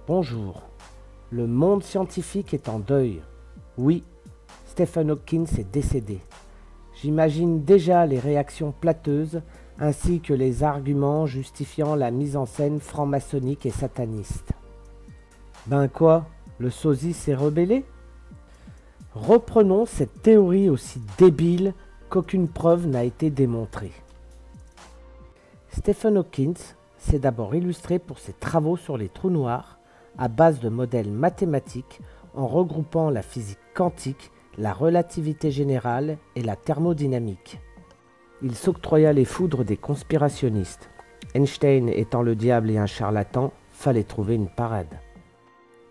Bonjour. Le monde scientifique est en deuil. Oui, Stephen Hawking est décédé. J'imagine déjà les réactions plateuses ainsi que les arguments justifiant la mise en scène franc-maçonnique et sataniste. Ben quoi, le sosie s'est rebellé? Reprenons cette théorie aussi débile qu'aucune preuve n'a été démontrée. Stephen Hawking s'est d'abord illustré pour ses travaux sur les trous noirs à base de modèles mathématiques en regroupant la physique quantique, la relativité générale et la thermodynamique. Il s'octroya les foudres des conspirationnistes. Einstein étant le diable et un charlatan, fallait trouver une parade.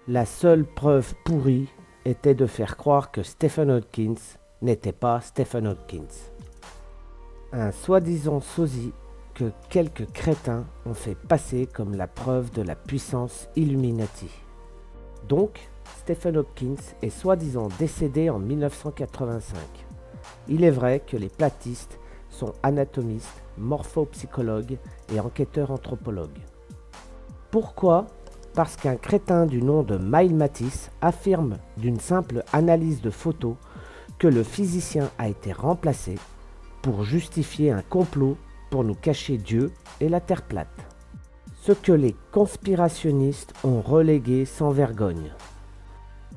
La seule preuve pourrie était de faire croire que Stephen Hawking n'était pas Stephen Hawking. Un soi-disant sosie que quelques crétins ont fait passer comme la preuve de la puissance Illuminati. Donc, Stephen Hawking est soi-disant décédé en 1985. Il est vrai que les platistes sont anatomistes, morphopsychologues et enquêteurs anthropologues. Pourquoi ? Parce qu'un crétin du nom de Miles Mattis affirme d'une simple analyse de photos que le physicien a été remplacé pour justifier un complot pour nous cacher Dieu et la Terre plate. Ce que les conspirationnistes ont relégué sans vergogne.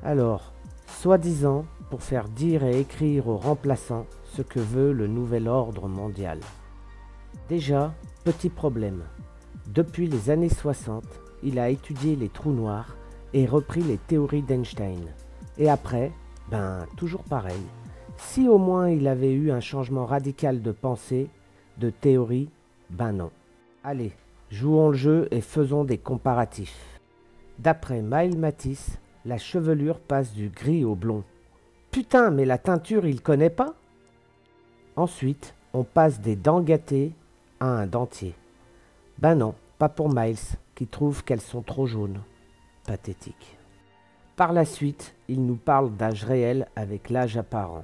Alors, soi-disant, pour faire dire et écrire aux remplaçants ce que veut le nouvel ordre mondial. Déjà, petit problème. Depuis les années 60, il a étudié les trous noirs et repris les théories d'Einstein. Et après, toujours pareil. Si au moins il avait eu un changement radical de pensée, de théorie, non. Allez, jouons le jeu et faisons des comparatifs. D'après Miles Mattis, la chevelure passe du gris au blond. Putain, mais la teinture, il connaît pas? Ensuite, on passe des dents gâtées à un dentier. Non, pas pour Miles, qui trouve qu'elles sont trop jaunes. Pathétique. Par la suite, il nous parle d'âge réel avec l'âge apparent.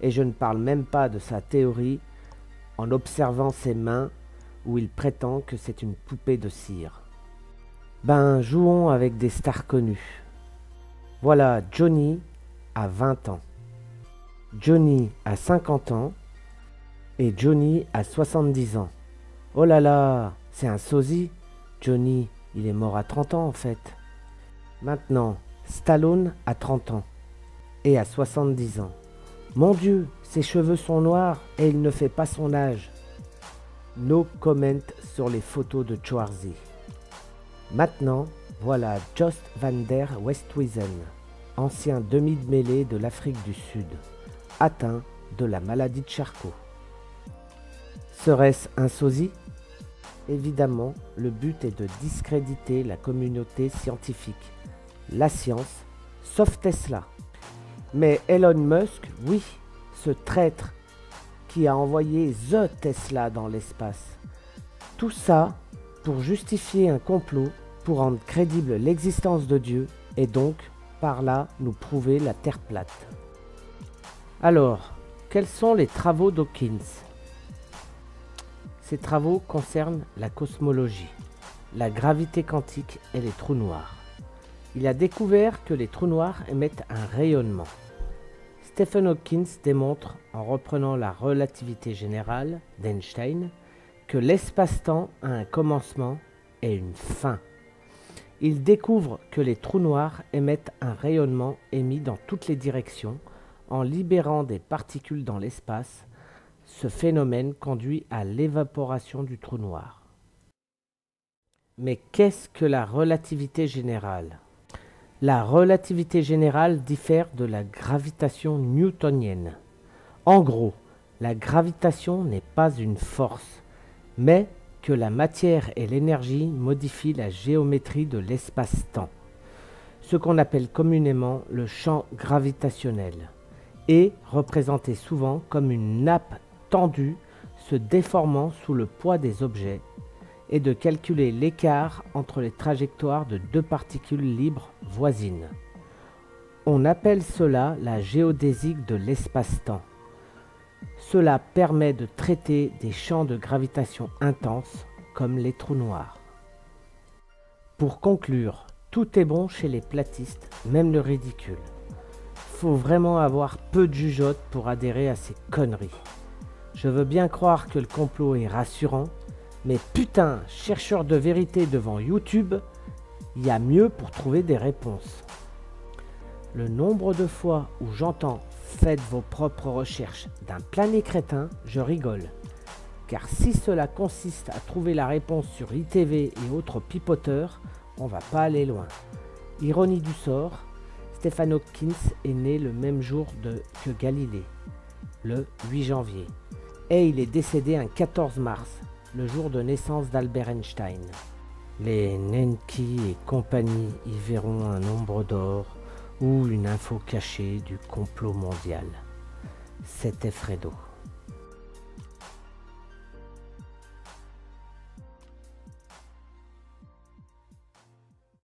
Et je ne parle même pas de sa théorie en observant ses mains où il prétend que c'est une poupée de cire. Jouons avec des stars connues. Voilà Johnny à 20 ans, Johnny à 50 ans et Johnny à 70 ans. Oh là là, c'est un sosie. Johnny, il est mort à 30 ans en fait. Maintenant, Stallone à 30 ans et à 70 ans. Mon Dieu, ses cheveux sont noirs et il ne fait pas son âge. No comment sur les photos de Schwarzy. Maintenant, voilà Jost van der Westhuizen, ancien demi de mêlée de l'Afrique du Sud, atteint de la maladie de Charcot. Serait-ce un sosie ? Évidemment, le but est de discréditer la communauté scientifique, la science, sauf Tesla. Mais Elon Musk, oui, ce traître qui a envoyé The Tesla dans l'espace. Tout ça pour justifier un complot, pour rendre crédible l'existence de Dieu et donc, par là, nous prouver la Terre plate. Alors, quels sont les travaux d'Hawking ? Ces travaux concernent la cosmologie, la gravité quantique et les trous noirs. Il a découvert que les trous noirs émettent un rayonnement. Stephen Hawking démontre, en reprenant la relativité générale d'Einstein, que l'espace-temps a un commencement et une fin. Il découvre que les trous noirs émettent un rayonnement émis dans toutes les directions en libérant des particules dans l'espace. Ce phénomène conduit à l'évaporation du trou noir. Mais qu'est-ce que la relativité générale ? La relativité générale diffère de la gravitation newtonienne. En gros, la gravitation n'est pas une force, mais que la matière et l'énergie modifient la géométrie de l'espace-temps, ce qu'on appelle communément le champ gravitationnel, est représenté souvent comme une nappe tendue se déformant sous le poids des objets, et de calculer l'écart entre les trajectoires de deux particules libres voisines. On appelle cela la géodésique de l'espace-temps. Cela permet de traiter des champs de gravitation intenses comme les trous noirs. Pour conclure, Tout est bon chez les platistes, même le ridicule. Faut vraiment avoir peu de jugeote pour adhérer à ces conneries. Je veux bien croire que le complot est rassurant, mais putain, chercheur de vérité devant YouTube, il y a mieux pour trouver des réponses. Le nombre de fois où j'entends « faites vos propres recherches » d'un plané crétin, je rigole. Car si cela consiste à trouver la réponse sur ITV et autres pipoteurs, on va pas aller loin. Ironie du sort, Stephen Hawking est né le même jour que Galilée, le 8 janvier. Et il est décédé un 14 mars, le jour de naissance d'Albert Einstein. Les Nenki et compagnie y verront un nombre d'or ou une info cachée du complot mondial. C'était Fredo.